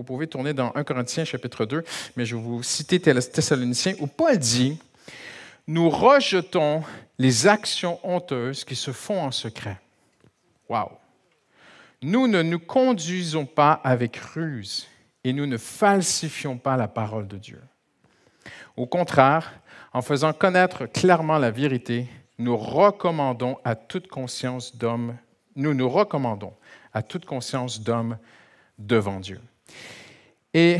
vous pouvez tourner dans 1 Corinthiens chapitre 2, mais je vais vous citer Thessaloniciens, où Paul dit « Nous rejetons les actions honteuses qui se font en secret. » Wow! Nous ne nous conduisons pas avec ruse et nous ne falsifions pas la parole de Dieu. Au contraire, en faisant connaître clairement la vérité, nous nous recommandons à toute conscience d'homme devant Dieu. Et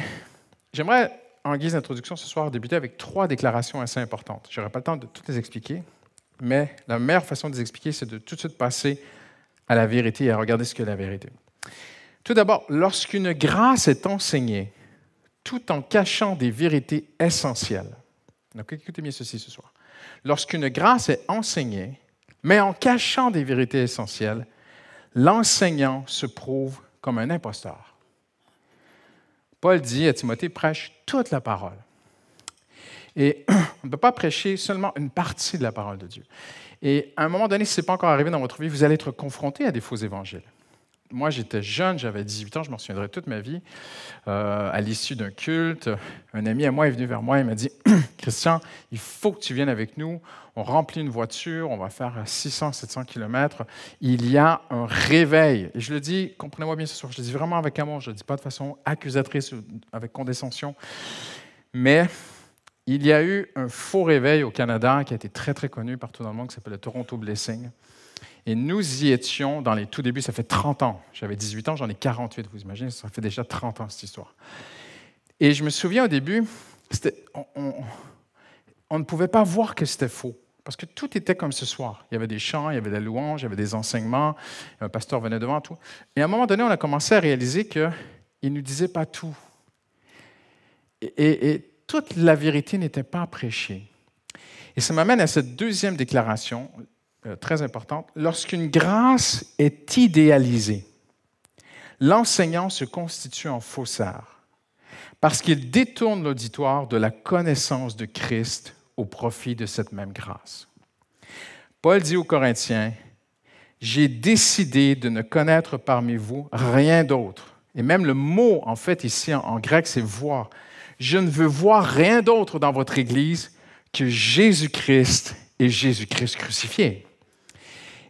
j'aimerais, en guise d'introduction ce soir, débuter avec 3 déclarations assez importantes. Je n'aurai pas le temps de toutes les expliquer, mais la meilleure façon de les expliquer, c'est de tout de suite passer à la vérité et à regarder ce qu'est la vérité. Tout d'abord, lorsqu'une grâce est enseignée, tout en cachant des vérités essentielles. Donc, écoutez bien ceci ce soir. Lorsqu'une grâce est enseignée, mais en cachant des vérités essentielles, l'enseignant se prouve comme un imposteur. Paul dit à Timothée, prêche toute la parole. Et on ne peut pas prêcher seulement une partie de la parole de Dieu. Et à un moment donné, si ce n'est pas encore arrivé dans votre vie, vous allez être confronté à des faux évangiles. Moi, j'étais jeune, j'avais 18 ans, je m'en souviendrai toute ma vie. À l'issue d'un culte, un ami à moi est venu vers moi et m'a dit « Christian, il faut que tu viennes avec nous. On remplit une voiture, on va faire 600-700 km. Il y a un réveil. » Et je le dis, comprenez-moi bien ce soir, je le dis vraiment avec amour, je ne le dis pas de façon accusatrice ou avec condescension. Mais il y a eu un faux réveil au Canada qui a été très, très connu partout dans le monde, qui s'appelle le Toronto Blessing. Et nous y étions dans les tout débuts, ça fait 30 ans. J'avais 18 ans, j'en ai 48, vous imaginez, ça fait déjà 30 ans cette histoire. Et je me souviens au début, on ne pouvait pas voir que c'était faux, parce que tout était comme ce soir. Il y avait des chants, il y avait des louanges, il y avait des enseignements, un pasteur venait devant, tout. Et à un moment donné, on a commencé à réaliser qu'il ne nous disait pas tout. Et toute la vérité n'était pas prêchée. Et ça m'amène à cette deuxième déclaration, très importante. Lorsqu'une grâce est idéalisée, l'enseignant se constitue en faussaire parce qu'il détourne l'auditoire de la connaissance de Christ au profit de cette même grâce. Paul dit aux Corinthiens, « J'ai décidé de ne connaître parmi vous rien d'autre. » Et même le mot, en fait, ici en grec, c'est « voir ». Je ne veux voir rien d'autre dans votre Église que Jésus-Christ et Jésus-Christ crucifié.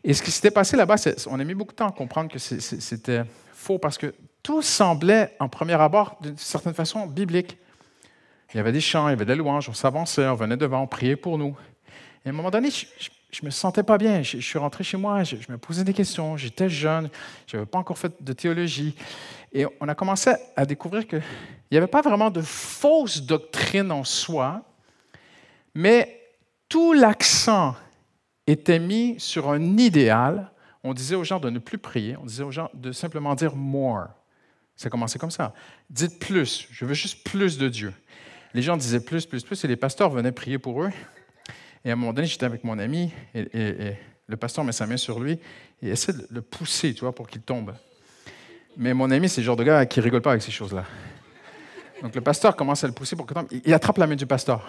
Et ce qui s'était passé là-bas, on a mis beaucoup de temps à comprendre que c'était faux parce que tout semblait, en premier abord, d'une certaine façon, biblique. Il y avait des chants, il y avait des louanges, on s'avançait, on venait devant, on priait pour nous. Et à un moment donné, je ne me sentais pas bien. Je suis rentré chez moi, je me posais des questions, j'étais jeune, je n'avais pas encore fait de théologie. Et on a commencé à découvrir qu'il n'y avait pas vraiment de fausse doctrine en soi, mais tout l'accent était mis sur un idéal. On disait aux gens de ne plus prier, on disait aux gens de simplement dire « more ». Ça commençait comme ça. Dites plus, je veux juste plus de Dieu. Les gens disaient plus, et les pasteurs venaient prier pour eux. Et à un moment donné, j'étais avec mon ami, et le pasteur met sa main sur lui et essaie de le pousser, tu vois, pour qu'il tombe. Mais mon ami, c'est le genre de gars qui ne rigole pas avec ces choses-là. Donc le pasteur commence à le pousser pour qu'il tombe. Il attrape la main du pasteur.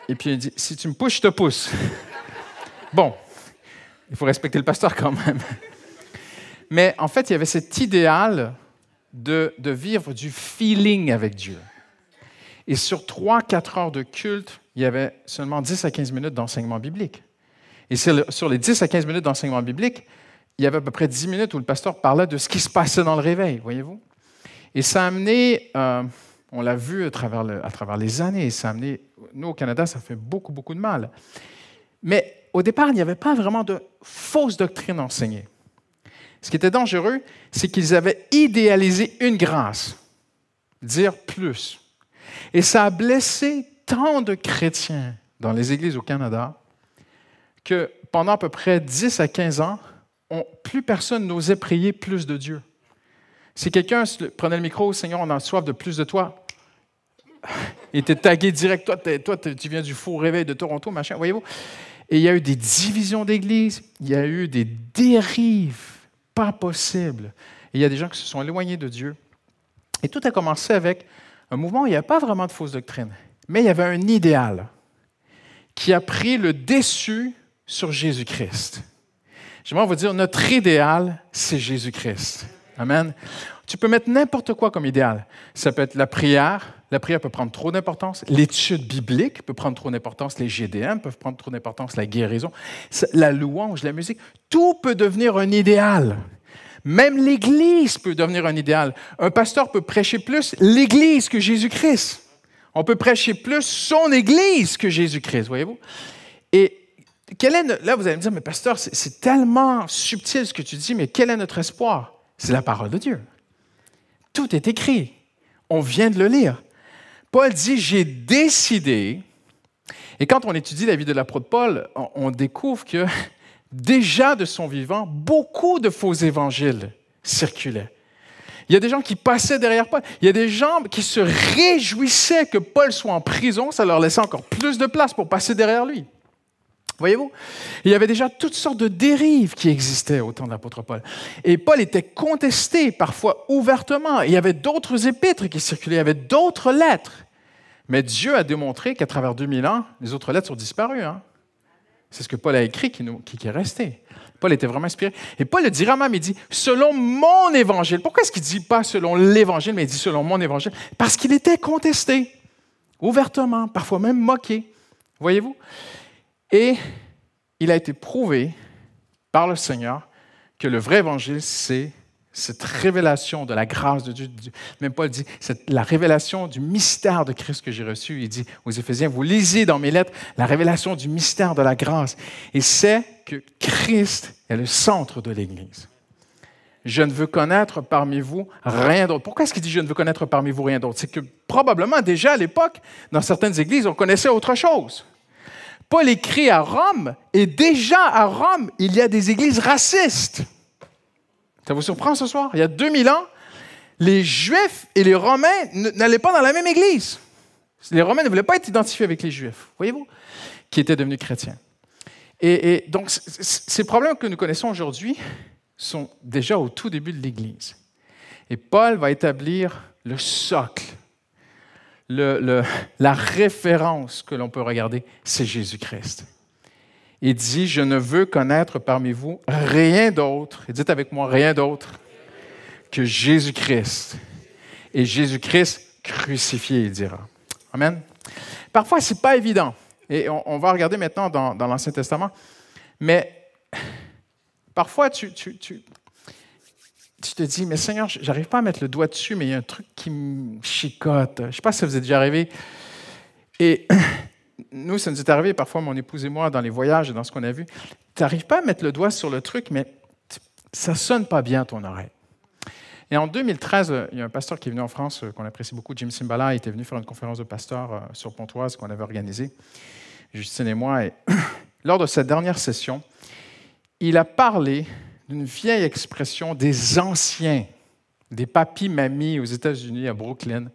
Et puis il dit « Si tu me pousses, je te pousse. » Bon, il faut respecter le pasteur quand même. Mais en fait, il y avait cet idéal de vivre du feeling avec Dieu. Et sur 3-4 heures de culte, il y avait seulement 10 à 15 minutes d'enseignement biblique. Et sur les 10 à 15 minutes d'enseignement biblique, il y avait à peu près 10 minutes où le pasteur parlait de ce qui se passait dans le réveil, voyez-vous? Et ça a amené, on l'a vu à travers les années, ça a amené, nous au Canada, ça fait beaucoup, beaucoup de mal. Mais au départ, il n'y avait pas vraiment de fausse doctrine enseignée. Ce qui était dangereux, c'est qu'ils avaient idéalisé une grâce, dire plus. Et ça a blessé tant de chrétiens dans les églises au Canada que pendant à peu près 10 à 15 ans, plus personne n'osait prier plus de Dieu. Si quelqu'un prenait le micro, « Seigneur, on a soif de plus de toi », il était tagué direct, « Toi, tu viens du faux réveil de Toronto, machin », voyez-vous. Et il y a eu des divisions d'église, il y a eu des dérives pas possibles. Et il y a des gens qui se sont éloignés de Dieu. Et tout a commencé avec un mouvement où il n'y avait pas vraiment de fausse doctrine, mais il y avait un idéal qui a pris le dessus sur Jésus-Christ. J'aimerais vous dire, notre idéal, c'est Jésus-Christ. Amen. Tu peux mettre n'importe quoi comme idéal. Ça peut être la prière. La prière peut prendre trop d'importance. L'étude biblique peut prendre trop d'importance. Les GDM peuvent prendre trop d'importance. La guérison, la louange, la musique. Tout peut devenir un idéal. Même l'Église peut devenir un idéal. Un pasteur peut prêcher plus l'Église que Jésus-Christ. On peut prêcher plus son Église que Jésus-Christ, voyez-vous? Et là, vous allez me dire, mais pasteur, c'est tellement subtil ce que tu dis, mais quel est notre espoir? C'est la parole de Dieu. Tout est écrit. On vient de le lire. Paul dit, j'ai décidé, et quand on étudie la vie de l'apôtre Paul, on découvre que déjà de son vivant, beaucoup de faux évangiles circulaient. Il y a des gens qui passaient derrière Paul. Il y a des gens qui se réjouissaient que Paul soit en prison. Ça leur laissait encore plus de place pour passer derrière lui. Voyez-vous? Il y avait déjà toutes sortes de dérives qui existaient au temps de l'apôtre Paul. Et Paul était contesté, parfois ouvertement. Il y avait d'autres épîtres qui circulaient, il y avait d'autres lettres. Mais Dieu a démontré qu'à travers 2000 ans, les autres lettres sont disparues. Hein? C'est ce que Paul a écrit qui est resté. Paul était vraiment inspiré. Et Paul le dira même, il dit « selon mon évangile ». Pourquoi est-ce qu'il ne dit pas « selon l'évangile », mais il dit « selon mon évangile » ? Parce qu'il était contesté, ouvertement, parfois même moqué. Voyez-vous? Et il a été prouvé par le Seigneur que le vrai évangile, c'est cette révélation de la grâce de Dieu. Même Paul dit, c'est la révélation du mystère de Christ que j'ai reçu. Il dit aux Éphésiens, vous lisez dans mes lettres la révélation du mystère de la grâce. Et c'est que Christ est le centre de l'Église. Je ne veux connaître parmi vous rien d'autre. Pourquoi est-ce qu'il dit je ne veux connaître parmi vous rien d'autre? C'est que probablement déjà à l'époque, dans certaines églises, on connaissait autre chose. Paul écrit à Rome, et déjà à Rome, il y a des églises racistes. Ça vous surprend ce soir? Il y a 2000 ans, les Juifs et les Romains n'allaient pas dans la même église. Les Romains ne voulaient pas être identifiés avec les Juifs, voyez-vous, qui étaient devenus chrétiens. Et donc, ces problèmes que nous connaissons aujourd'hui sont déjà au tout début de l'Église. Et Paul va établir le socle. La référence que l'on peut regarder, c'est Jésus-Christ. Il dit, je ne veux connaître parmi vous rien d'autre, et dites avec moi, rien d'autre que Jésus-Christ. Et Jésus-Christ crucifié, il dira. Amen. Parfois, ce n'est pas évident. Et on va regarder maintenant dans l'Ancien Testament. Mais parfois, tu te dis, mais Seigneur, je n'arrive pas à mettre le doigt dessus, mais il y a un truc qui me chicote. Je ne sais pas si ça vous est déjà arrivé. Et nous, ça nous est arrivé parfois, mon épouse et moi, dans les voyages et dans ce qu'on a vu. Tu n'arrives pas à mettre le doigt sur le truc, mais ça ne sonne pas bien ton oreille. Et en 2013, il y a un pasteur qui est venu en France, qu'on apprécie beaucoup, Jim Cymbala, il était venu faire une conférence de pasteur sur Pontoise qu'on avait organisée, Justine et moi. Et lors de cette dernière session, il a parlé d'une vieille expression des anciens, des papis-mamies aux États-Unis, à Brooklyn,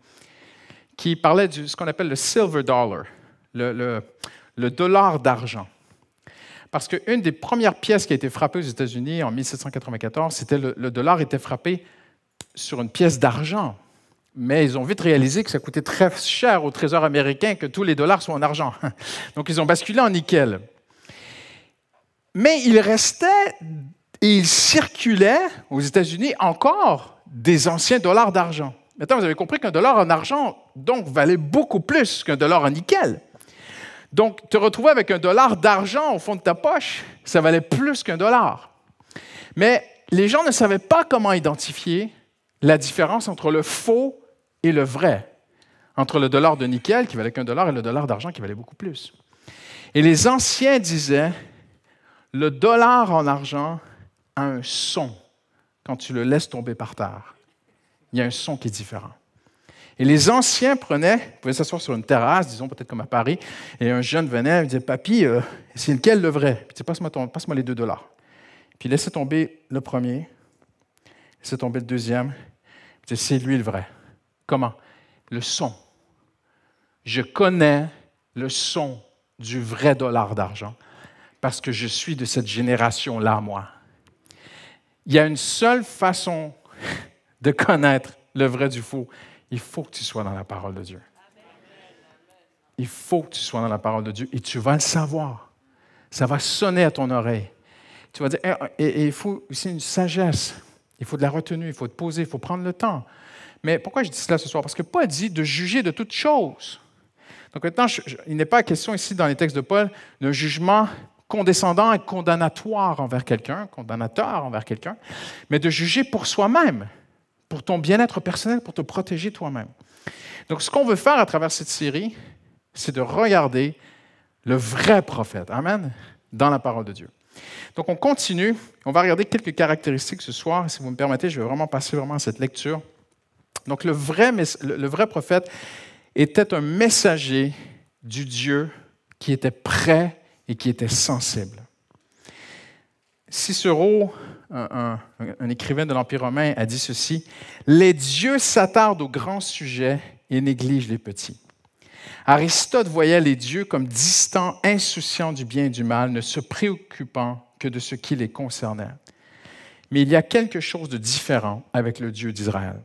qui parlait de ce qu'on appelle le silver dollar, le dollar d'argent. Parce qu'une des premières pièces qui a été frappée aux États-Unis en 1794, c'était le dollar était frappé sur une pièce d'argent. Mais ils ont vite réalisé que ça coûtait très cher au Trésor américain que tous les dollars soient en argent. Donc, ils ont basculé en nickel. Mais il restait et il circulait aux États-Unis encore des anciens dollars d'argent. Maintenant, vous avez compris qu'un dollar en argent, donc, valait beaucoup plus qu'un dollar en nickel. Donc, te retrouver avec un dollar d'argent au fond de ta poche, ça valait plus qu'un dollar. Mais les gens ne savaient pas comment identifier la différence entre le faux et le vrai, entre le dollar de nickel qui valait qu'un dollar et le dollar d'argent qui valait beaucoup plus. Et les anciens disaient, le dollar en argent a un son quand tu le laisses tomber par terre. Il y a un son qui est différent. Et les anciens prenaient, ils pouvaient s'asseoir sur une terrasse, disons peut-être comme à Paris, et un jeune venait et disait, papy, c'est lequel le vrai? Puis il disait, passe-moi les $2. Puis il laissait tomber le premier, il laissait tomber le deuxième, puis il disait, c'est lui le vrai. Comment? Le son. Je connais le son du vrai dollar d'argent parce que je suis de cette génération-là, moi. Il y a une seule façon de connaître le vrai du faux. Il faut que tu sois dans la parole de Dieu. Il faut que tu sois dans la parole de Dieu et tu vas le savoir. Ça va sonner à ton oreille. Tu vas dire, et il faut aussi une sagesse. Il faut de la retenue, il faut te poser, il faut prendre le temps. Mais pourquoi je dis cela ce soir? Parce que Paul dit de juger de toutes choses. Donc maintenant, il n'est pas question ici dans les textes de Paul d'un jugement condescendant et condamnatoire envers quelqu'un, condamnateur envers quelqu'un, mais de juger pour soi-même, pour ton bien-être personnel, pour te protéger toi-même. Donc ce qu'on veut faire à travers cette série, c'est de regarder le vrai prophète, amen, dans la parole de Dieu. Donc on continue, on va regarder quelques caractéristiques ce soir. Si vous me permettez, je vais vraiment passer à cette lecture. Donc le vrai prophète était un messager du Dieu qui était prêt et qui était sensible. Cicéron, un écrivain de l'Empire romain, a dit ceci: « Les dieux s'attardent aux grands sujets et négligent les petits. » Aristote voyait les dieux comme distants, insouciants du bien et du mal, ne se préoccupant que de ce qui les concernait. Mais il y a quelque chose de différent avec le Dieu d'Israël.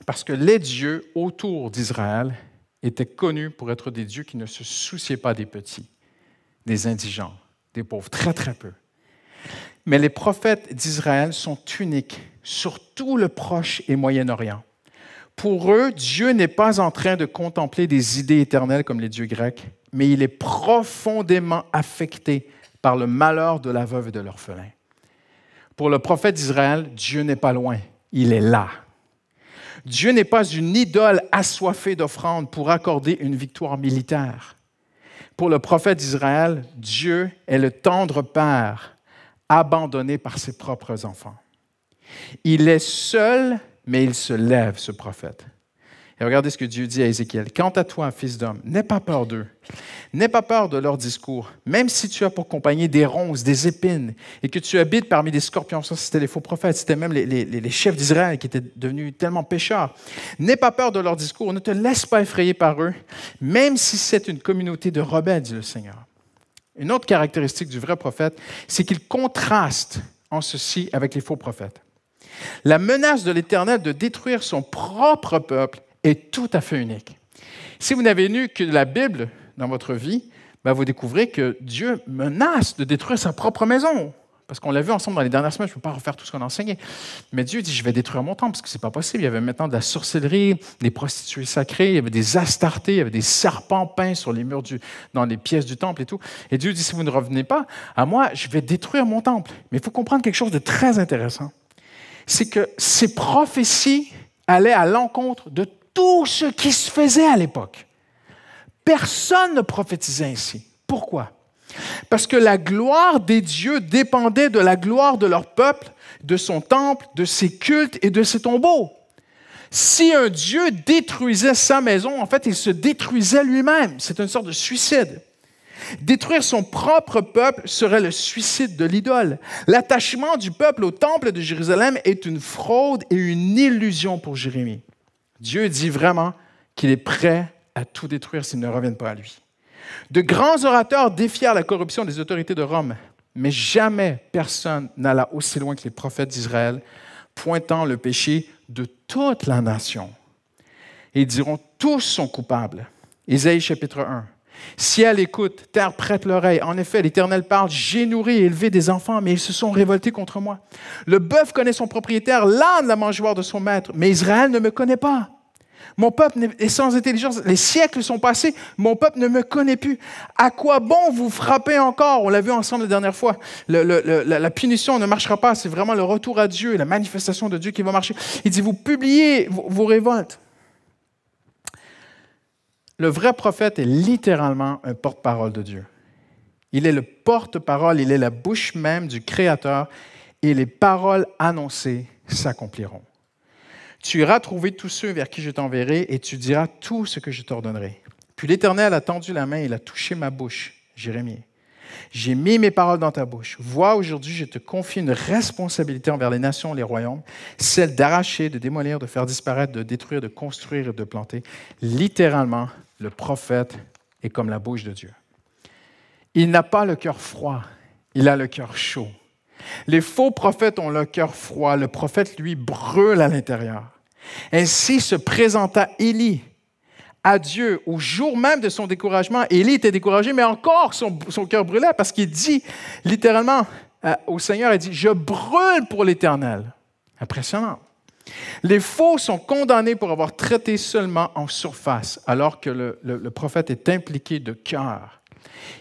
Parce que les dieux autour d'Israël étaient connus pour être des dieux qui ne se souciaient pas des petits, des indigents, des pauvres, très très peu. Mais les prophètes d'Israël sont uniques sur tout le Proche et Moyen-Orient. Pour eux, Dieu n'est pas en train de contempler des idées éternelles comme les dieux grecs, mais il est profondément affecté par le malheur de la veuve et de l'orphelin. Pour le prophète d'Israël, Dieu n'est pas loin, il est là. Dieu n'est pas une idole assoiffée d'offrandes pour accorder une victoire militaire. Pour le prophète d'Israël, Dieu est le tendre père abandonné par ses propres enfants. Il est seul, mais il se lève, ce prophète. Et regardez ce que Dieu dit à Ézéchiel. « Quant à toi, fils d'homme, n'aie pas peur d'eux. N'aie pas peur de leur discours, même si tu as pour compagnie des ronces, des épines, et que tu habites parmi des scorpions. » Ça, c'était les faux prophètes. C'était même les chefs d'Israël qui étaient devenus tellement pécheurs. « N'aie pas peur de leur discours. Ne te laisse pas effrayer par eux, même si c'est une communauté de rebelles, dit le Seigneur. » Une autre caractéristique du vrai prophète, c'est qu'il contraste en ceci avec les faux prophètes. La menace de l'Éternel de détruire son propre peuple est tout à fait unique. Si vous n'avez lu que la Bible dans votre vie, vous découvrez que Dieu menace de détruire sa propre maison. Parce qu'on l'a vu ensemble dans les dernières semaines, je ne peux pas refaire tout ce qu'on a enseigné. Mais Dieu dit, je vais détruire mon temple, parce que ce n'est pas possible. Il y avait maintenant de la sorcellerie, des prostituées sacrées, il y avait des astartés, il y avait des serpents peints sur les murs, dans les pièces du temple et tout. Et Dieu dit, si vous ne revenez pas à moi, je vais détruire mon temple. Mais il faut comprendre quelque chose de très intéressant. C'est que ces prophéties allaient à l'encontre de tout ce qui se faisait à l'époque. Personne ne prophétisait ainsi. Pourquoi? Parce que la gloire des dieux dépendait de la gloire de leur peuple, de son temple, de ses cultes et de ses tombeaux. Si un dieu détruisait sa maison, en fait, il se détruisait lui-même. C'est une sorte de suicide. Détruire son propre peuple serait le suicide de l'idole. L'attachement du peuple au temple de Jérusalem est une fraude et une illusion pour Jérémie. Dieu dit vraiment qu'il est prêt à tout détruire s'ils ne reviennent pas à lui. De grands orateurs défièrent la corruption des autorités de Rome, mais jamais personne n'alla aussi loin que les prophètes d'Israël, pointant le péché de toute la nation. Et ils diront, tous sont coupables. Ésaïe chapitre 1. Ciel écoute, terre prête l'oreille. En effet, l'Éternel parle, j'ai nourri et élevé des enfants, mais ils se sont révoltés contre moi. Le bœuf connaît son propriétaire, l'âne la mangeoire de son maître, mais Israël ne me connaît pas. Mon peuple est sans intelligence. Les siècles sont passés, mon peuple ne me connaît plus. À quoi bon vous frapper encore? On l'a vu ensemble la dernière fois. La punition ne marchera pas, c'est vraiment le retour à Dieu, la manifestation de Dieu qui va marcher. Il dit, vous publiez vos révoltes. Le vrai prophète est littéralement un porte-parole de Dieu. Il est le porte-parole, il est la bouche même du Créateur et les paroles annoncées s'accompliront. Tu iras trouver tous ceux vers qui je t'enverrai et tu diras tout ce que je t'ordonnerai. Puis l'Éternel a tendu la main et il a touché ma bouche, Jérémie. J'ai mis mes paroles dans ta bouche. Vois, aujourd'hui, je te confie une responsabilité envers les nations, les royaumes, celle d'arracher, de démolir, de faire disparaître, de détruire, de construire et de planter. Littéralement, le prophète est comme la bouche de Dieu. Il n'a pas le cœur froid, il a le cœur chaud. Les faux prophètes ont le cœur froid, le prophète, lui, brûle à l'intérieur. Ainsi se présenta Élie à Dieu au jour même de son découragement. Élie était découragé, mais encore son cœur brûlait parce qu'il dit littéralement au Seigneur, il dit « Je brûle pour l'Éternel. » Impressionnant. Les faux sont condamnés pour avoir traité seulement en surface, alors que le prophète est impliqué de cœur.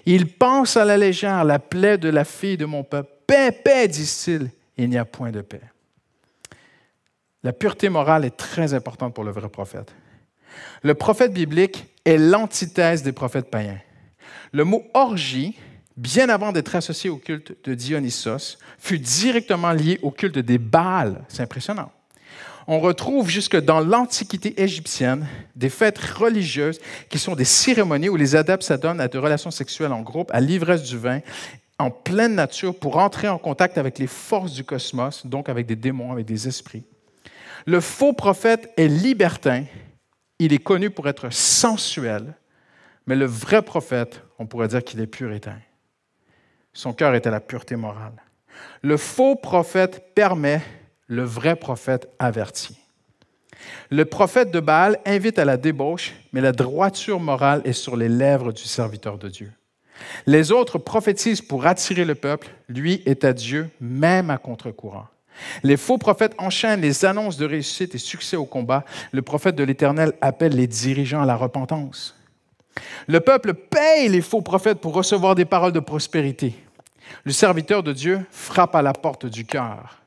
Il pense à la légère la plaie de la fille de mon peuple. Paix, paix, disent-ils, il n'y a point de paix. La pureté morale est très importante pour le vrai prophète. Le prophète biblique est l'antithèse des prophètes païens. Le mot orgie, bien avant d'être associé au culte de Dionysos, fut directement lié au culte des Baals. C'est impressionnant. On retrouve jusque dans l'Antiquité égyptienne des fêtes religieuses qui sont des cérémonies où les adeptes s'adonnent à des relations sexuelles en groupe, à l'ivresse du vin, en pleine nature, pour entrer en contact avec les forces du cosmos, donc avec des démons, avec des esprits. Le faux prophète est libertin. Il est connu pour être sensuel, mais le vrai prophète, on pourrait dire qu'il est puritain. Son cœur est à la pureté morale. Le faux prophète permet, le vrai prophète avertit. Le prophète de Baal invite à la débauche, mais la droiture morale est sur les lèvres du serviteur de Dieu. Les autres prophétisent pour attirer le peuple, lui est à Dieu, même à contre-courant. Les faux prophètes enchaînent les annonces de réussite et succès au combat. Le prophète de l'Éternel appelle les dirigeants à la repentance. Le peuple paye les faux prophètes pour recevoir des paroles de prospérité. Le serviteur de Dieu frappe à la porte du cœur.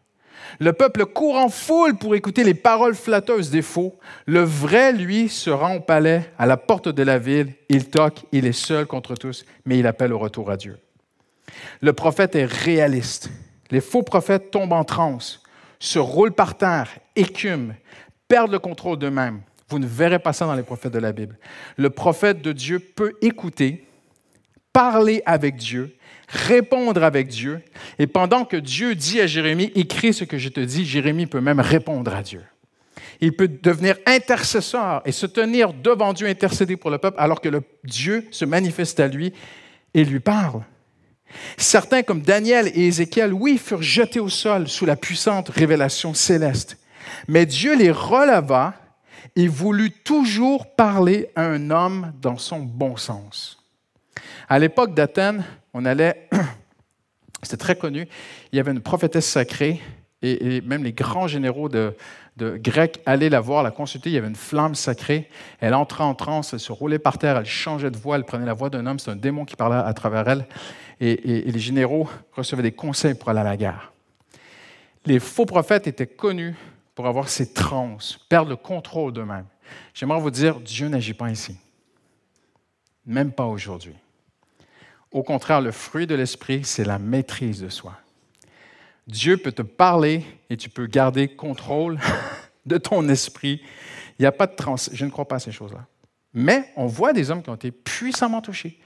Le peuple court en foule pour écouter les paroles flatteuses des faux. Le vrai, lui, se rend au palais, à la porte de la ville. Il toque, il est seul contre tous, mais il appelle au retour à Dieu. Le prophète est réaliste. Les faux prophètes tombent en transe, se roulent par terre, écument, perdent le contrôle d'eux-mêmes. Vous ne verrez pas ça dans les prophètes de la Bible. Le prophète de Dieu peut écouter, parler avec Dieu, répondre avec Dieu. Et pendant que Dieu dit à Jérémie, écris ce que je te dis, Jérémie peut même répondre à Dieu. Il peut devenir intercesseur et se tenir devant Dieu, intercéder pour le peuple, alors que Dieu se manifeste à lui et lui parle. Certains, comme Daniel et Ézéchiel, oui, furent jetés au sol sous la puissante révélation céleste. Mais Dieu les releva et voulut toujours parler à un homme dans son bon sens. À l'époque d'Athènes, on allait, c'était très connu, il y avait une prophétesse sacrée et même les grands généraux de Grecs allaient la voir, la consulter, il y avait une flamme sacrée, elle entrait en transe, elle se roulait par terre, elle changeait de voix, elle prenait la voix d'un homme, c'est un démon qui parlait à travers elle, et les généraux recevaient des conseils pour aller à la guerre. Les faux prophètes étaient connus pour avoir ces transes, perdre le contrôle d'eux-mêmes. J'aimerais vous dire, Dieu n'agit pas ainsi, même pas aujourd'hui. Au contraire, le fruit de l'esprit, c'est la maîtrise de soi. Dieu peut te parler et tu peux garder contrôle de ton esprit. Il n'y a pas de transe. Je ne crois pas à ces choses-là. Mais on voit des hommes qui ont été puissamment touchés.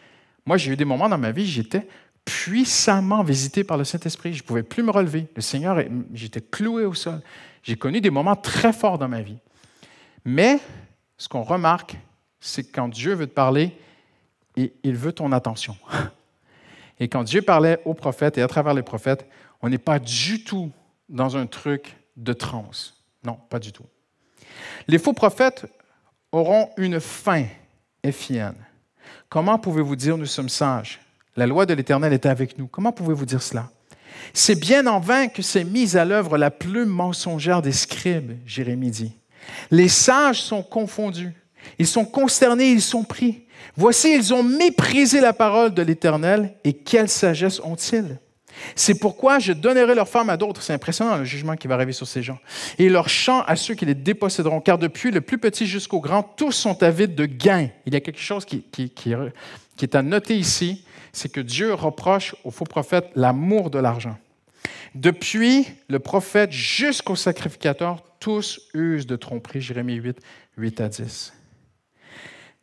Moi, j'ai eu des moments dans ma vie, j'étais puissamment visité par le Saint-Esprit. Je ne pouvais plus me relever. Le Seigneur, j'étais cloué au sol. J'ai connu des moments très forts dans ma vie. Mais ce qu'on remarque, c'est que quand Dieu veut te parler, il veut ton attention. Et quand Dieu parlait aux prophètes et à travers les prophètes, on n'est pas du tout dans un truc de transe. Non, pas du tout. Les faux prophètes auront une fin, Éphienne. Comment pouvez-vous dire nous sommes sages? La loi de l'Éternel est avec nous. Comment pouvez-vous dire cela? C'est bien en vain que s'est mise à l'œuvre la plume mensongère des scribes, Jérémie dit. Les sages sont confondus. Ils sont consternés, ils sont pris. Voici, ils ont méprisé la parole de l'Éternel, et quelle sagesse ont-ils? C'est pourquoi je donnerai leurs femmes à d'autres. C'est impressionnant le jugement qui va arriver sur ces gens. Et leurs champs à ceux qui les déposséderont, car depuis le plus petit jusqu'au grand, tous sont avides de gain. Il y a quelque chose qui est à noter ici, c'est que Dieu reproche aux faux prophètes l'amour de l'argent. Depuis le prophète jusqu'au sacrificateur, tous usent de tromperie. Jérémie 8, 8 à 10.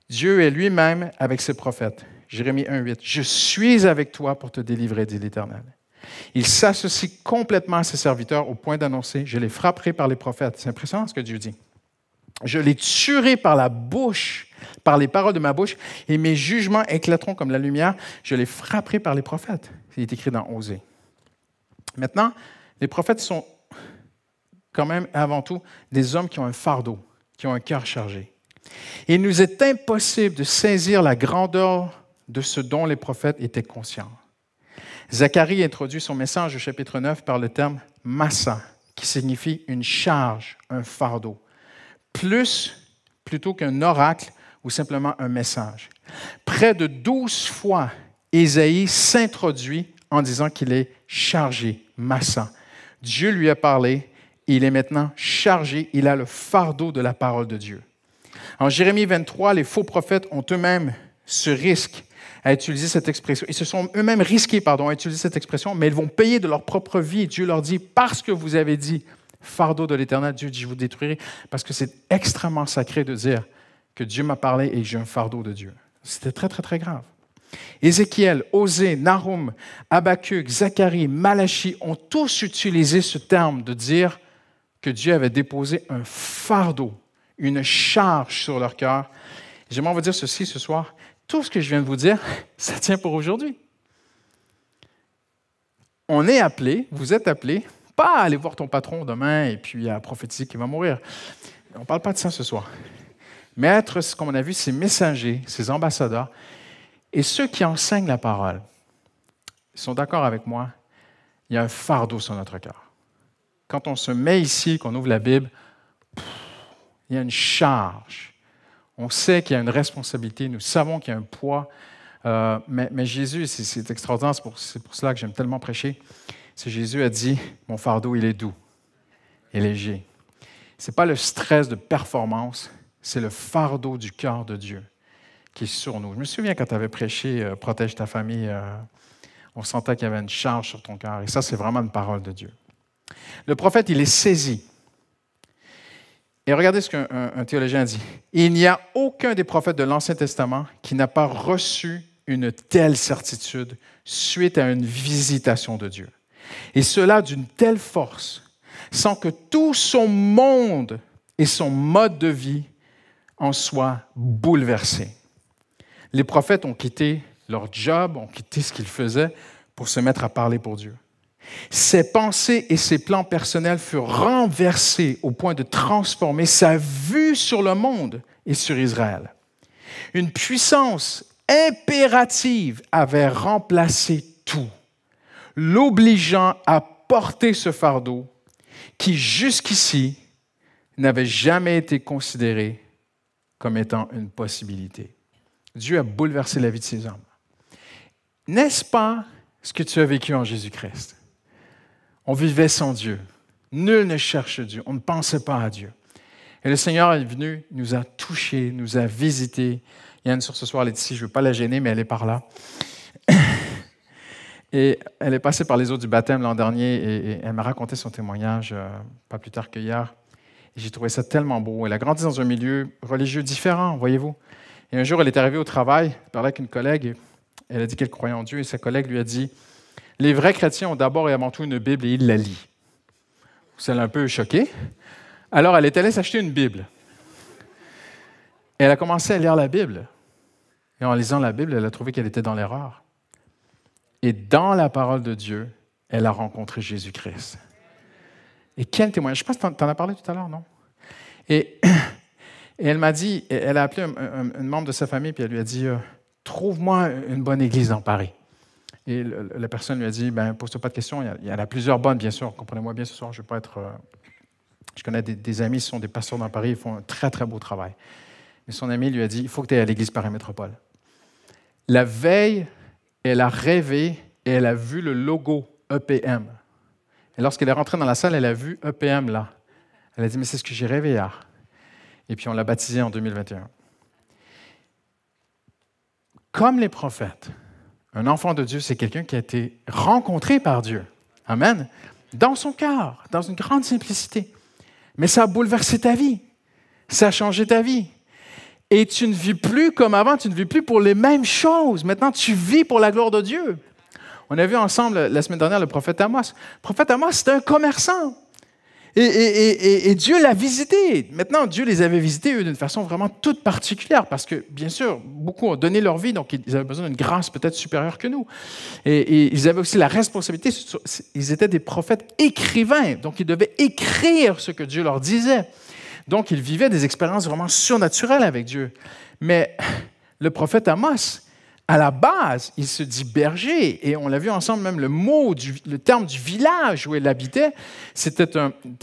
Dieu est lui-même avec ses prophètes. Jérémie 1, 8. « Je suis avec toi pour te délivrer, dit l'Éternel. » Il s'associe complètement à ses serviteurs au point d'annoncer « Je les frapperai par les prophètes. » C'est impressionnant ce que Dieu dit. « Je les tuerai par la bouche, par les paroles de ma bouche, et mes jugements éclateront comme la lumière. Je les frapperai par les prophètes. » C'est écrit dans Osée. Maintenant, les prophètes sont quand même avant tout des hommes qui ont un fardeau, qui ont un cœur chargé. Il nous est impossible de saisir la grandeur de ce dont les prophètes étaient conscients. Zacharie introduit son message au chapitre 9 par le terme « Massa », qui signifie une charge, un fardeau, plutôt qu'un oracle ou simplement un message. Près de 12 fois, Ésaïe s'introduit en disant qu'il est chargé, massa. Dieu lui a parlé, il est maintenant chargé, il a le fardeau de la parole de Dieu. En Jérémie 23, les faux prophètes ont eux-mêmes ce risque à utiliser cette expression. Ils se sont eux-mêmes risqués à utiliser cette expression, mais ils vont payer de leur propre vie. Dieu leur dit, parce que vous avez dit, fardeau de l'Éternel, Dieu dit, je vous détruirai, parce que c'est extrêmement sacré de dire que Dieu m'a parlé et que j'ai un fardeau de Dieu. C'était très, très, très grave. Ézéchiel, Osée, Nahum, Habakkuk, Zacharie, Malachie ont tous utilisé ce terme de dire que Dieu avait déposé un fardeau, une charge sur leur cœur. J'aimerais vous dire ceci ce soir. Tout ce que je viens de vous dire, ça tient pour aujourd'hui. On est appelé, vous êtes appelé, pas à aller voir ton patron demain et puis à prophétiser qu'il va mourir. On ne parle pas de ça ce soir. Mais être, comme on a vu, ces messagers, ces ambassadeurs, et ceux qui enseignent la parole, ils sont d'accord avec moi, il y a un fardeau sur notre cœur. Quand on se met ici, qu'on ouvre la Bible, il y a une charge. On sait qu'il y a une responsabilité, nous savons qu'il y a un poids. Mais Jésus, c'est extraordinaire, c'est pour cela que j'aime tellement prêcher. C'est Jésus a dit, mon fardeau, il est doux et léger. Ce n'est pas le stress de performance, c'est le fardeau du cœur de Dieu qui est sur nous. Je me souviens quand tu avais prêché « Protège ta famille », on sentait qu'il y avait une charge sur ton cœur. Et ça, c'est vraiment une parole de Dieu. Le prophète, il est saisi. Et regardez ce qu'un théologien dit. Il n'y a aucun des prophètes de l'Ancien Testament qui n'a pas reçu une telle certitude suite à une visitation de Dieu. Et cela d'une telle force, sans que tout son monde et son mode de vie en soient bouleversés. Les prophètes ont quitté leur job, ont quitté ce qu'ils faisaient pour se mettre à parler pour Dieu. Ses pensées et ses plans personnels furent renversés au point de transformer sa vue sur le monde et sur Israël. Une puissance impérative avait remplacé tout, l'obligeant à porter ce fardeau qui, jusqu'ici, n'avait jamais été considéré comme étant une possibilité. Dieu a bouleversé la vie de ces hommes. N'est-ce pas ce que tu as vécu en Jésus-Christ? On vivait sans Dieu. Nul ne cherche Dieu. On ne pensait pas à Dieu. Et le Seigneur est venu, nous a touchés, nous a visités. Il y a une sœur ce soir, elle est ici, je ne veux pas la gêner, mais elle est par là. Et elle est passée par les eaux du baptême l'an dernier et elle m'a raconté son témoignage pas plus tard qu'hier. Et j'ai trouvé ça tellement beau. Elle a grandi dans un milieu religieux différent, voyez-vous. Et un jour, elle est arrivée au travail, elle parlait avec une collègue, et elle a dit qu'elle croyait en Dieu, et sa collègue lui a dit « Les vrais chrétiens ont d'abord et avant tout une Bible et ils la lisent. » Ça l'a un peu choquée. Alors, elle est allée s'acheter une Bible. Et elle a commencé à lire la Bible. Et en lisant la Bible, elle a trouvé qu'elle était dans l'erreur. Et dans la parole de Dieu, elle a rencontré Jésus-Christ. Et quel témoignage! Je pense que tu en as parlé tout à l'heure, non? Et elle m'a dit, elle a appelé un membre de sa famille, puis elle lui a dit « Trouve-moi une bonne église dans Paris. » Et la personne lui a dit « Pose-toi pas de questions, il y en a plusieurs bonnes, bien sûr. Comprenez-moi bien ce soir, je ne veux pas être... Je connais des amis qui sont des pasteurs dans Paris, ils font un très, très beau travail. Mais son ami lui a dit « Il faut que tu ailles à l'église Paris Métropole. » La veille, elle a rêvé et elle a vu le logo EPM. Et lorsqu'elle est rentrée dans la salle, elle a vu EPM là. Elle a dit « Mais c'est ce que j'ai rêvé hier. » Et puis on l'a baptisé en 2021. Comme les prophètes, un enfant de Dieu, c'est quelqu'un qui a été rencontré par Dieu. Amen. Dans son cœur, dans une grande simplicité. Mais ça a bouleversé ta vie. Ça a changé ta vie. Et tu ne vis plus comme avant, tu ne vis plus pour les mêmes choses. Maintenant, tu vis pour la gloire de Dieu. On a vu ensemble la semaine dernière le prophète Amos. Le prophète Amos, c'était un commerçant. Et Dieu l'a visité. Maintenant, Dieu les avait visités, eux, d'une façon vraiment toute particulière, parce que, bien sûr, beaucoup ont donné leur vie, donc ils avaient besoin d'une grâce peut-être supérieure que nous. Et ils avaient aussi la responsabilité, ils étaient des prophètes écrivains, donc ils devaient écrire ce que Dieu leur disait. Donc, ils vivaient des expériences vraiment surnaturelles avec Dieu. Mais le prophète Amos À la base, il se dit berger, et on l'a vu ensemble, même le terme du village où il habitait, c'était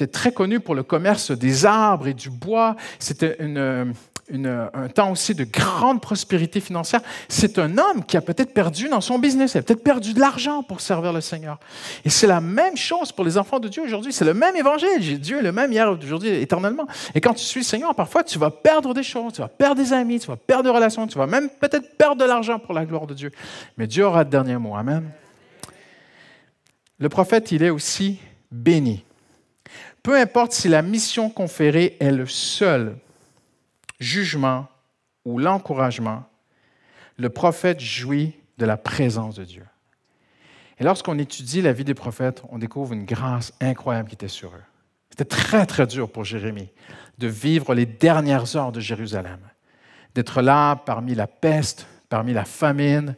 très connu pour le commerce des arbres et du bois. C'était un temps aussi de grande prospérité financière. C'est un homme qui a peut-être perdu dans son business, il a peut-être perdu de l'argent pour servir le Seigneur. Et c'est la même chose pour les enfants de Dieu aujourd'hui. C'est le même évangile. Dieu est le même hier, aujourd'hui, éternellement. Et quand tu suis le Seigneur, parfois, tu vas perdre des choses, tu vas perdre des amis, tu vas perdre des relations, tu vas même peut-être perdre de l'argent pour la gloire de Dieu. Mais Dieu aura le dernier mot. Amen. Le prophète, il est aussi béni. Peu importe si la mission conférée est le seul jugement ou l'encouragement, le prophète jouit de la présence de Dieu. Et lorsqu'on étudie la vie des prophètes, on découvre une grâce incroyable qui était sur eux. C'était très, très dur pour Jérémie de vivre les dernières heures de Jérusalem, d'être là parmi la peste, parmi la famine.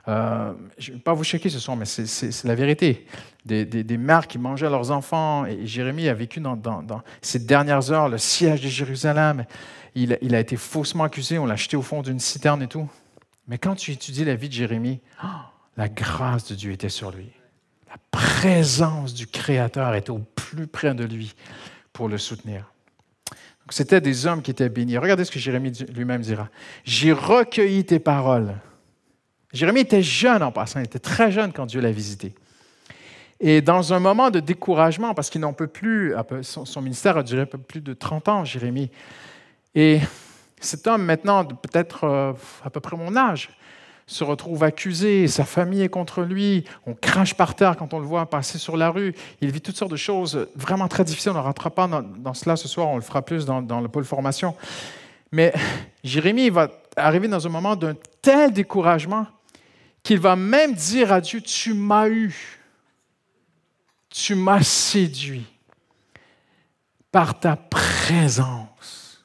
Je ne vais pas vous choquer ce soir, mais c'est la vérité. Des mères qui mangeaient leurs enfants. Et Jérémie a vécu dans ces dernières heures le siège de Jérusalem. Il a été faussement accusé, on l'a jeté au fond d'une citerne et tout. Mais quand tu étudies la vie de Jérémie, la grâce de Dieu était sur lui. La présence du Créateur était au plus près de lui pour le soutenir. Donc, c'était des hommes qui étaient bénis. Regardez ce que Jérémie lui-même dira. « J'ai recueilli tes paroles. » Jérémie était jeune en passant, il était très jeune quand Dieu l'a visité. Et dans un moment de découragement, parce qu'il n'en peut plus, son ministère a duré un peu plus de 30 ans, Jérémie. Et cet homme, maintenant, peut-être à peu près mon âge, se retrouve accusé, sa famille est contre lui, on crache par terre quand on le voit passer sur la rue, il vit toutes sortes de choses vraiment très difficiles, on ne rentrera pas dans cela ce soir, on le fera plus dans le pôle formation. Mais Jérémie va arriver dans un moment d'un tel découragement qu'il va même dire à Dieu, « Tu m'as eu, tu m'as séduit par ta présence. »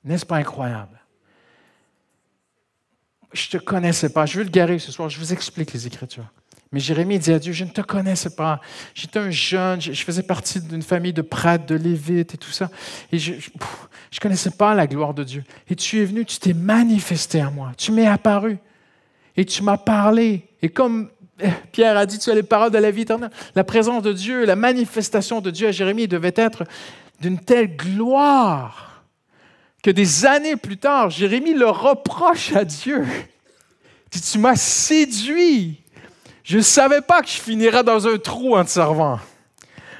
N'est-ce pas incroyable? Je ne te connaissais pas. Je veux le garer ce soir. Je vous explique les Écritures. Mais Jérémie dit à Dieu, je ne te connaissais pas. J'étais un jeune, je faisais partie d'une famille de prêtres, de lévites et tout ça. Et je ne connaissais pas la gloire de Dieu. Et tu es venu, tu t'es manifesté à moi. Tu m'es apparu. Et tu m'as parlé. Et comme Pierre a dit, tu as les paroles de la vie éternelle. La présence de Dieu, la manifestation de Dieu à Jérémie devait être d'une telle gloire que des années plus tard, Jérémie le reproche à Dieu. Il dit, tu m'as séduit. Je ne savais pas que je finirais dans un trou en te servant.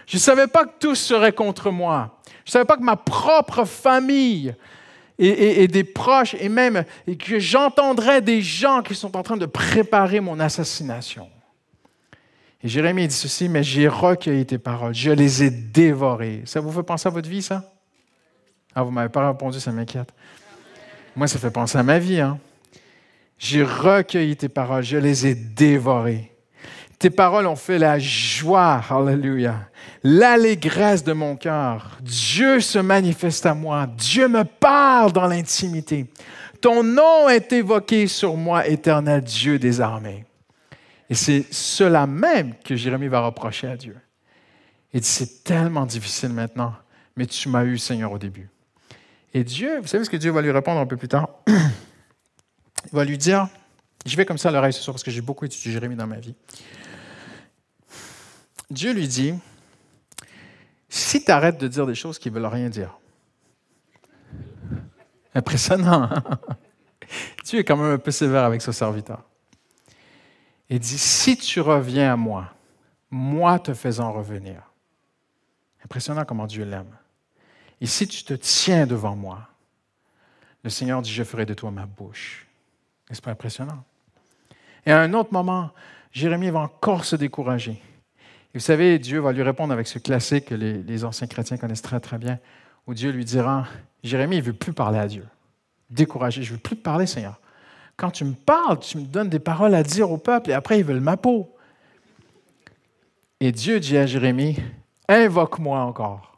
Je ne savais pas que tous seraient contre moi. Je ne savais pas que ma propre famille et des proches, et même que j'entendrais des gens qui sont en train de préparer mon assassination. Et Jérémie dit ceci, mais j'ai recueilli tes paroles, je les ai dévorées. Ça vous fait penser à votre vie, ça? Ah, vous ne m'avez pas répondu, ça m'inquiète. Moi, ça fait penser à ma vie. Hein? J'ai recueilli tes paroles, je les ai dévorées. Tes paroles ont fait la joie, alléluia, l'allégresse de mon cœur. Dieu se manifeste à moi, Dieu me parle dans l'intimité. Ton nom est évoqué sur moi, éternel Dieu des armées. Et c'est cela même que Jérémie va reprocher à Dieu. Il dit, c'est tellement difficile maintenant, mais tu m'as eu, Seigneur, au début. Et Dieu, vous savez ce que Dieu va lui répondre un peu plus tard? Il va lui dire, je vais comme ça à l'oreille ce soir parce que j'ai beaucoup étudié Jérémie dans ma vie. Dieu lui dit, si tu arrêtes de dire des choses qui ne veulent rien dire. Impressionnant. Hein? Dieu est quand même un peu sévère avec son serviteur. Il dit, si tu reviens à moi, moi te faisant revenir. Impressionnant comment Dieu l'aime. Et si tu te tiens devant moi, le Seigneur dit, je ferai de toi ma bouche. N'est-ce pas impressionnant? Et à un autre moment, Jérémie va encore se décourager. Et vous savez, Dieu va lui répondre avec ce classique que les anciens chrétiens connaissent très, très bien, où Dieu lui dira, Jérémie, il ne veut plus parler à Dieu. Découragé, je ne veux plus te parler, Seigneur. Quand tu me parles, tu me donnes des paroles à dire au peuple et après, ils veulent ma peau. Et Dieu dit à Jérémie, invoque-moi encore.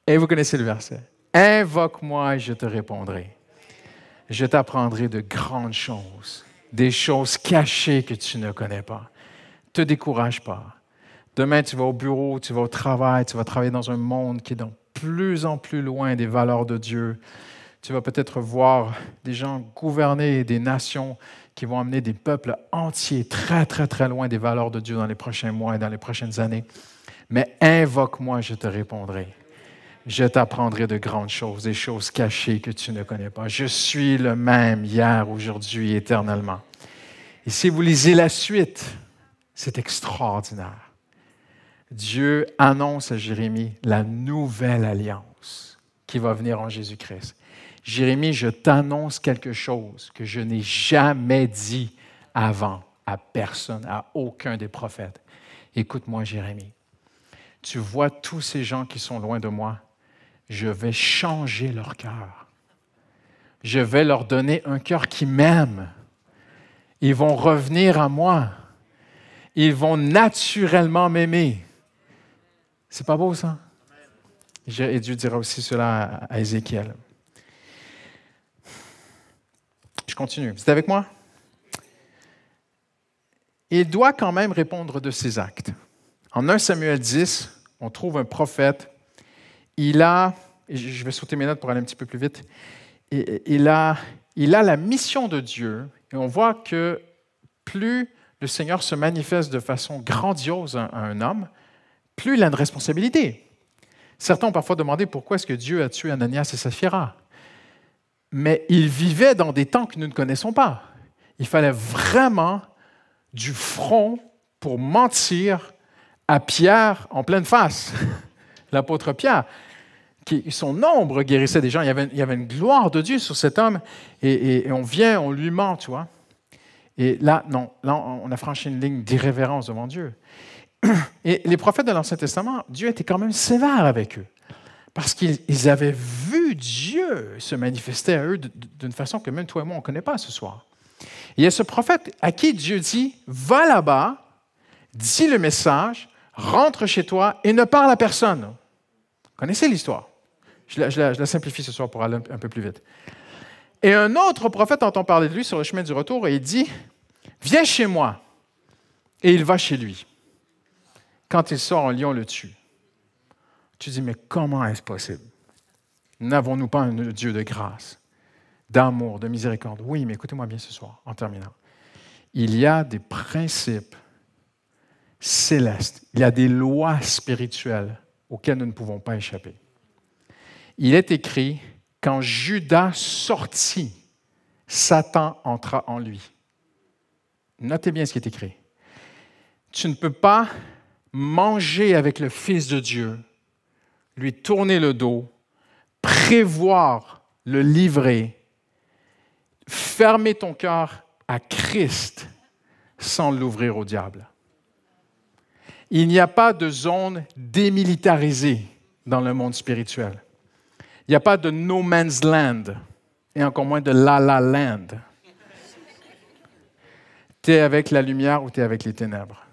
Et vous connaissez le verset. Invoque-moi et je te répondrai. Je t'apprendrai de grandes choses, des choses cachées que tu ne connais pas. Ne te décourage pas. Demain, tu vas au bureau, tu vas au travail, tu vas travailler dans un monde qui est de plus en plus loin des valeurs de Dieu. Tu vas peut-être voir des gens gouverner des nations qui vont amener des peuples entiers très, très, très loin des valeurs de Dieu dans les prochains mois et dans les prochaines années. Mais invoque-moi, je te répondrai. Je t'apprendrai de grandes choses, des choses cachées que tu ne connais pas. Je suis le même hier, aujourd'hui, éternellement. Et si vous lisez la suite, c'est extraordinaire. Dieu annonce à Jérémie la nouvelle alliance qui va venir en Jésus-Christ. Jérémie, je t'annonce quelque chose que je n'ai jamais dit avant à personne, à aucun des prophètes. Écoute-moi, Jérémie. Tu vois tous ces gens qui sont loin de moi, je vais changer leur cœur. Je vais leur donner un cœur qui m'aime. Ils vont revenir à moi. Ils vont naturellement m'aimer. C'est pas beau, ça? Et Dieu dira aussi cela à Ézéchiel. Je continue. Vous êtes avec moi? Il doit quand même répondre de ses actes. En 1 Samuel 10, on trouve un prophète. Il a, et je vais sauter mes notes pour aller un petit peu plus vite, il a la mission de Dieu, et on voit que plus le Seigneur se manifeste de façon grandiose à un homme, plus il a une responsabilité. Certains ont parfois demandé pourquoi est-ce que Dieu a tué Ananias et Saphira. Mais ils vivaient dans des temps que nous ne connaissons pas. Il fallait vraiment du front pour mentir à Pierre en pleine face, l'apôtre Pierre. Son ombre guérissait des gens. Il y avait une gloire de Dieu sur cet homme et on lui ment, tu vois. Et là, non, là, on a franchi une ligne d'irrévérence devant Dieu. Et les prophètes de l'Ancien Testament, Dieu était quand même sévère avec eux parce qu'ils avaient vu Dieu se manifester à eux d'une façon que même toi et moi, on ne connaît pas ce soir. Et il y a ce prophète à qui Dieu dit, va là-bas, dis le message, rentre chez toi et ne parle à personne. Vous connaissez l'histoire. Je la simplifie ce soir pour aller un peu plus vite. Et un autre prophète entend parler de lui sur le chemin du retour et il dit, viens chez moi. Et il va chez lui. Quand il sort, un lion le tue. Tu dis, mais comment est-ce possible? N'avons-nous pas un Dieu de grâce, d'amour, de miséricorde? Oui, mais écoutez-moi bien ce soir, en terminant. Il y a des principes célestes, il y a des lois spirituelles auxquelles nous ne pouvons pas échapper. Il est écrit, quand Judas sortit, Satan entra en lui. Notez bien ce qui est écrit. Tu ne peux pas manger avec le Fils de Dieu, lui tourner le dos, prévoir le livrer, fermer ton cœur à Christ sans l'ouvrir au diable. Il n'y a pas de zone démilitarisée dans le monde spirituel. Il n'y a pas de no man's land, et encore moins de la la land. Tu es avec la lumière ou tu es avec les ténèbres.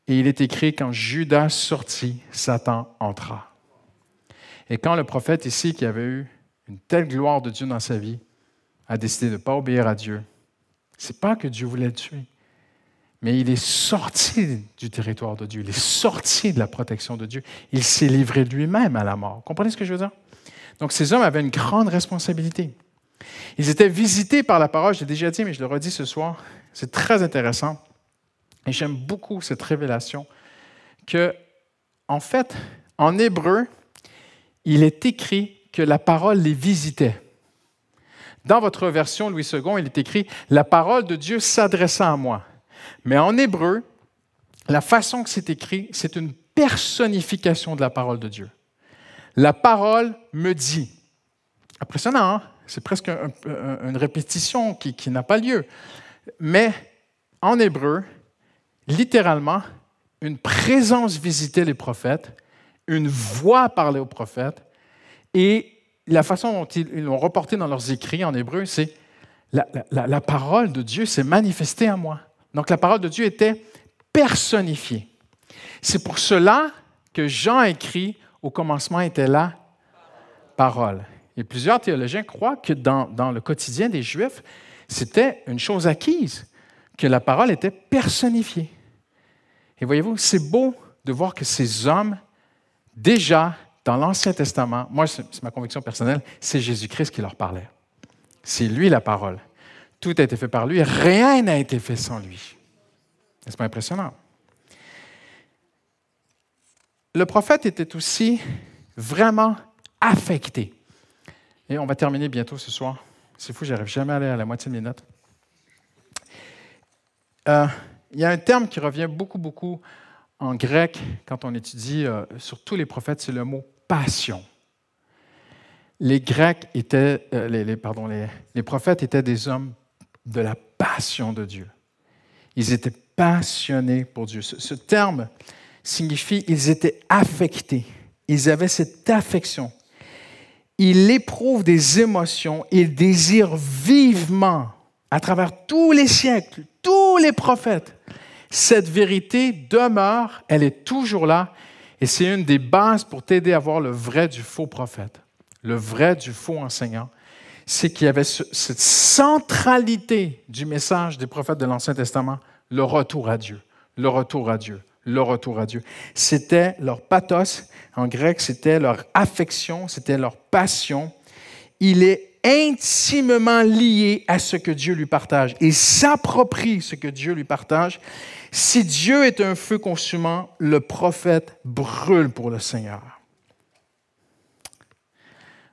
Et il est écrit, quand Judas sortit, Satan entra. Et quand le prophète ici, qui avait eu une telle gloire de Dieu dans sa vie, a décidé de ne pas obéir à Dieu, ce n'est pas que Dieu voulait le tuer, mais il est sorti du territoire de Dieu, il est sorti de la protection de Dieu, il s'est livré lui-même à la mort. Comprenez ce que je veux dire? Donc ces hommes avaient une grande responsabilité. Ils étaient visités par la parole, je l'ai déjà dit, mais je le redis ce soir, c'est très intéressant. Et j'aime beaucoup cette révélation que, en fait, en hébreu, il est écrit que la parole les visitait. Dans votre version, Louis II, il est écrit « La parole de Dieu s'adressa à moi ». Mais en hébreu, la façon que c'est écrit, c'est une personnification de la parole de Dieu. La parole me dit. Impressionnant, hein? C'est presque une répétition qui n'a pas lieu. Mais en hébreu, littéralement, une présence visitait les prophètes, une voix parlait aux prophètes, et la façon dont ils l'ont reporté dans leurs écrits en hébreu, c'est la parole de Dieu s'est manifestée à moi. Donc la parole de Dieu était personnifiée. C'est pour cela que Jean écrit, au commencement était la parole. Et plusieurs théologiens croient que dans le quotidien des Juifs, c'était une chose acquise, que la parole était personnifiée. Et voyez-vous, c'est beau de voir que ces hommes déjà dans l'Ancien Testament, moi, c'est ma conviction personnelle, c'est Jésus-Christ qui leur parlait. C'est lui la parole. Tout a été fait par lui, rien n'a été fait sans lui. N'est-ce pas impressionnant? Le prophète était aussi vraiment affecté. Et on va terminer bientôt ce soir. C'est fou, je n'arrive jamais à aller à la moitié de mes notes. Il y a un terme qui revient beaucoup en grec quand on étudie sur tous les prophètes, c'est le mot passion. Les Grecs étaient, les prophètes étaient des hommes de la passion de Dieu. Ils étaient passionnés pour Dieu. Ce terme signifie ils étaient affectés. Ils avaient cette affection. Ils éprouvent des émotions, ils désirent vivement, à travers tous les siècles, tous les prophètes. Cette vérité demeure, elle est toujours là, et c'est une des bases pour t'aider à voir le vrai du faux prophète, le vrai du faux enseignant. C'est qu'il y avait cette centralité du message des prophètes de l'Ancien Testament, le retour à Dieu, le retour à Dieu, le retour à Dieu. C'était leur pathos, en grec, c'était leur affection, c'était leur passion. Il est intimement lié à ce que Dieu lui partage. Il s'approprie ce que Dieu lui partage. Si Dieu est un feu consumant, le prophète brûle pour le Seigneur.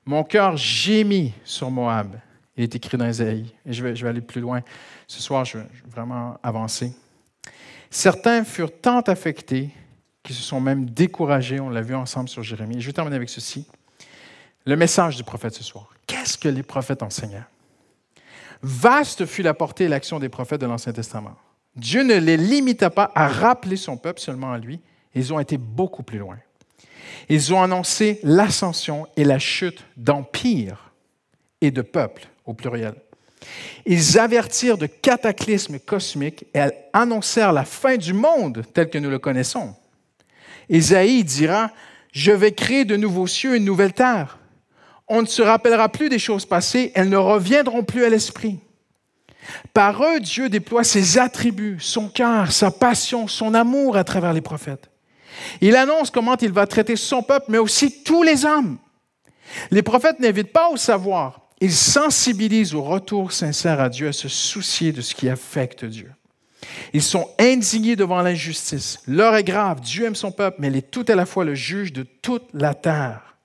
Mon cœur gémit sur Moab. Il est écrit dans Ésaïe. Et je vais aller plus loin. Ce soir, je vais vraiment avancer. Certains furent tant affectés qu'ils se sont même découragés. On l'a vu ensemble sur Jérémie. Je vais terminer avec ceci. Le message du prophète ce soir. Qu'est-ce que les prophètes enseignaient? Vaste fut la portée et l'action des prophètes de l'Ancien Testament. Dieu ne les limita pas à rappeler son peuple seulement à lui. Ils ont été beaucoup plus loin. Ils ont annoncé l'ascension et la chute d'empires et de peuples, au pluriel. Ils avertirent de cataclysmes cosmiques et annoncèrent la fin du monde tel que nous le connaissons. Ésaïe dira « Je vais créer de nouveaux cieux et une nouvelle terre. On ne se rappellera plus des choses passées, elles ne reviendront plus à l'esprit. » Par eux, Dieu déploie ses attributs, son cœur, sa passion, son amour à travers les prophètes. Il annonce comment il va traiter son peuple, mais aussi tous les hommes. Les prophètes n'invitent pas au savoir, ils sensibilisent au retour sincère à Dieu, à se soucier de ce qui affecte Dieu. Ils sont indignés devant l'injustice. L'heure est grave, Dieu aime son peuple, mais il est tout à la fois le juge de toute la terre.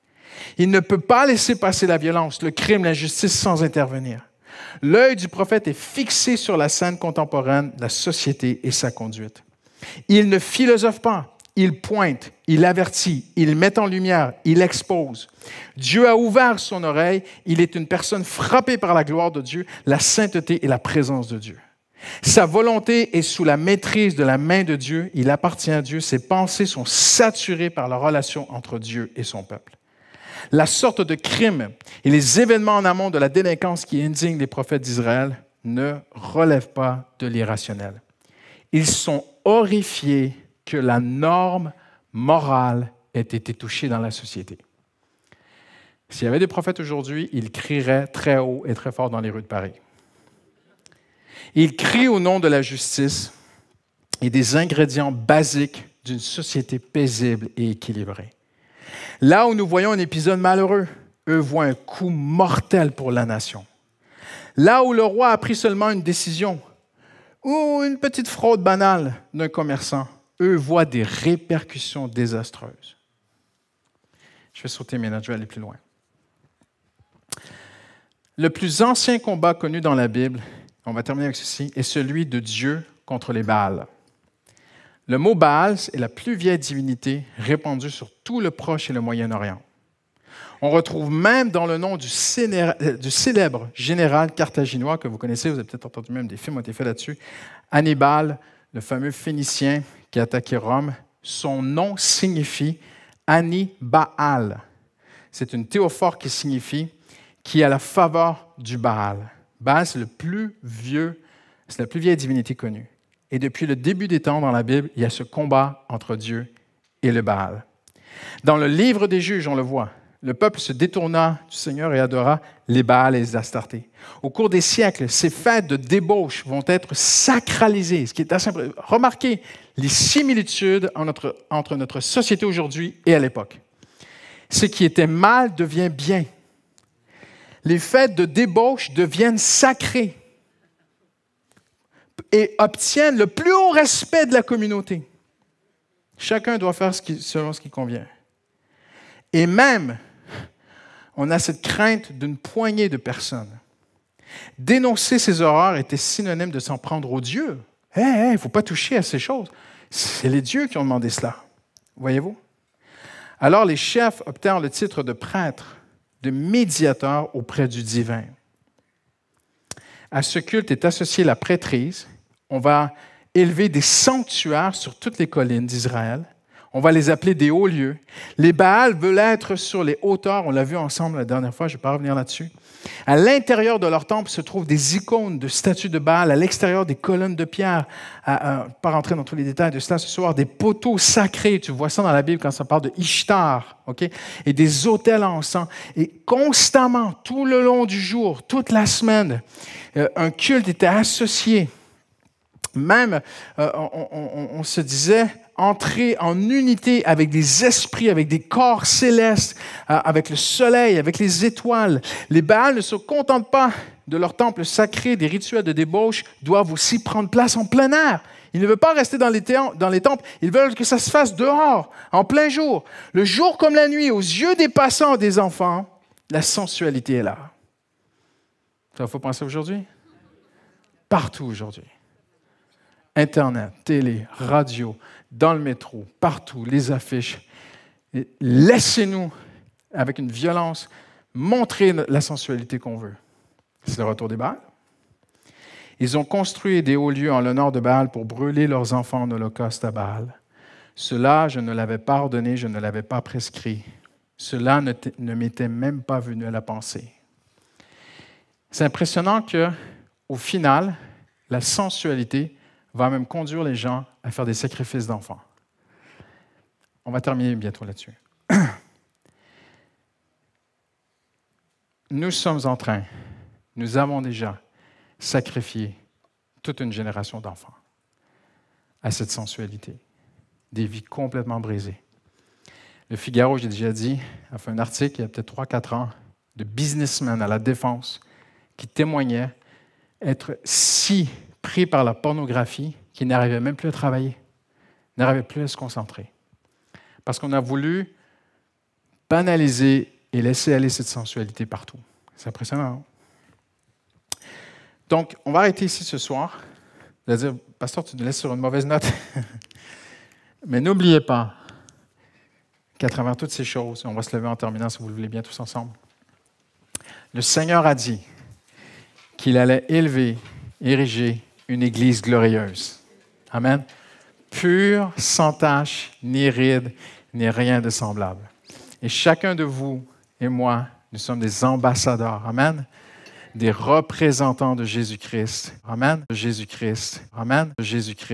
Il ne peut pas laisser passer la violence, le crime, l'injustice sans intervenir. L'œil du prophète est fixé sur la scène contemporaine, la société et sa conduite. Il ne philosophe pas, il pointe, il avertit, il met en lumière, il expose. Dieu a ouvert son oreille, il est une personne frappée par la gloire de Dieu, la sainteté et la présence de Dieu. Sa volonté est sous la maîtrise de la main de Dieu, il appartient à Dieu, ses pensées sont saturées par la relation entre Dieu et son peuple. La sorte de crime et les événements en amont de la délinquance qui indignent les prophètes d'Israël ne relèvent pas de l'irrationnel. Ils sont horrifiés que la norme morale ait été touchée dans la société. S'il y avait des prophètes aujourd'hui, ils crieraient très haut et très fort dans les rues de Paris. Ils crient au nom de la justice et des ingrédients basiques d'une société paisible et équilibrée. Là où nous voyons un épisode malheureux, eux voient un coup mortel pour la nation. Là où le roi a pris seulement une décision ou une petite fraude banale d'un commerçant, eux voient des répercussions désastreuses. Je vais sauter mes notes, je vais aller plus loin. Le plus ancien combat connu dans la Bible, on va terminer avec ceci, est celui de Dieu contre les Baals. Le mot Baal est la plus vieille divinité répandue sur tout le Proche et le Moyen-Orient. On retrouve même dans le nom du célèbre général carthaginois que vous connaissez, vous avez peut-être entendu même des films ont été faits là-dessus, Hannibal, le fameux Phénicien qui a attaqué Rome. Son nom signifie Anni-Baal. C'est une théophore qui signifie qui a la faveur du Baal. Baal, c'est la plus vieille divinité connue. Et depuis le début des temps dans la Bible, il y a ce combat entre Dieu et le Baal. Dans le livre des Juges, on le voit, le peuple se détourna du Seigneur et adora les Baals et les Astartés. Au cours des siècles, ces fêtes de débauche vont être sacralisées, ce qui est assez simple. Remarquez les similitudes entre notre société aujourd'hui et à l'époque. Ce qui était mal devient bien. Les fêtes de débauche deviennent sacrées et obtiennent le plus haut respect de la communauté. Chacun doit faire selon ce qui convient. Et même, on a cette crainte d'une poignée de personnes. Dénoncer ces horreurs était synonyme de s'en prendre aux dieux. Il ne faut pas toucher à ces choses. C'est les dieux qui ont demandé cela. Voyez-vous? Alors les chefs obtinrent le titre de prêtre, de médiateur auprès du divin. À ce culte est associée la prêtrise. On va élever des sanctuaires sur toutes les collines d'Israël. On va les appeler des hauts lieux. Les Baals veulent être sur les hauteurs. On l'a vu ensemble la dernière fois, je ne vais pas revenir là-dessus. À l'intérieur de leur temple se trouvent des icônes de statues de Baal. À l'extérieur, des colonnes de pierre. Pas rentrer dans tous les détails de cela ce soir. Des poteaux sacrés. Tu vois ça dans la Bible quand ça parle de Ishtar. Okay? Et des autels à encens. Et constamment, tout le long du jour, toute la semaine, un culte était associé. Même, on se disait entrer en unité avec des esprits, avec des corps célestes, avec le soleil, avec les étoiles. Les Baals ne se contentent pas de leur temple sacré, des rituels de débauche doivent aussi prendre place en plein air. Ils ne veulent pas rester dans les temples, ils veulent que ça se fasse dehors, en plein jour. Le jour comme la nuit, aux yeux des passants, des enfants, la sensualité est là. Ça faut penser aujourd'hui? Partout aujourd'hui. Internet, télé, radio, dans le métro, partout, les affiches. Laissez-nous, avec une violence, montrer la sensualité qu'on veut. C'est le retour des Baals. Ils ont construit des hauts lieux en l'honneur de Baal pour brûler leurs enfants en holocauste à Baal. Cela, je ne l'avais pas ordonné, je ne l'avais pas prescrit. Cela ne m'était même pas venu à la pensée. C'est impressionnant qu'au final, la sensualité va même conduire les gens à faire des sacrifices d'enfants. On va terminer bientôt là-dessus. Nous avons déjà sacrifié toute une génération d'enfants à cette sensualité, des vies complètement brisées. Le Figaro, j'ai déjà dit, a fait un article il y a peut-être 3-4 ans de businessmen à la défense qui témoignaient être si pris par la pornographie qu'ils n'arrivaient même plus à travailler, n'arrivaient plus à se concentrer. Parce qu'on a voulu banaliser et laisser aller cette sensualité partout. C'est impressionnant. Hein? Donc, on va arrêter ici ce soir. Je vais dire, pasteur, tu nous laisses sur une mauvaise note. Mais n'oubliez pas qu'à travers toutes ces choses, on va se lever en terminant, si vous le voulez bien, tous ensemble. Le Seigneur a dit qu'il allait ériger une Église glorieuse. Amen. Pure, sans tache, ni ride, ni rien de semblable. Et chacun de vous et moi, nous sommes des ambassadeurs. Amen. Des représentants de Jésus-Christ. Amen. De Jésus-Christ. Amen. De Jésus-Christ.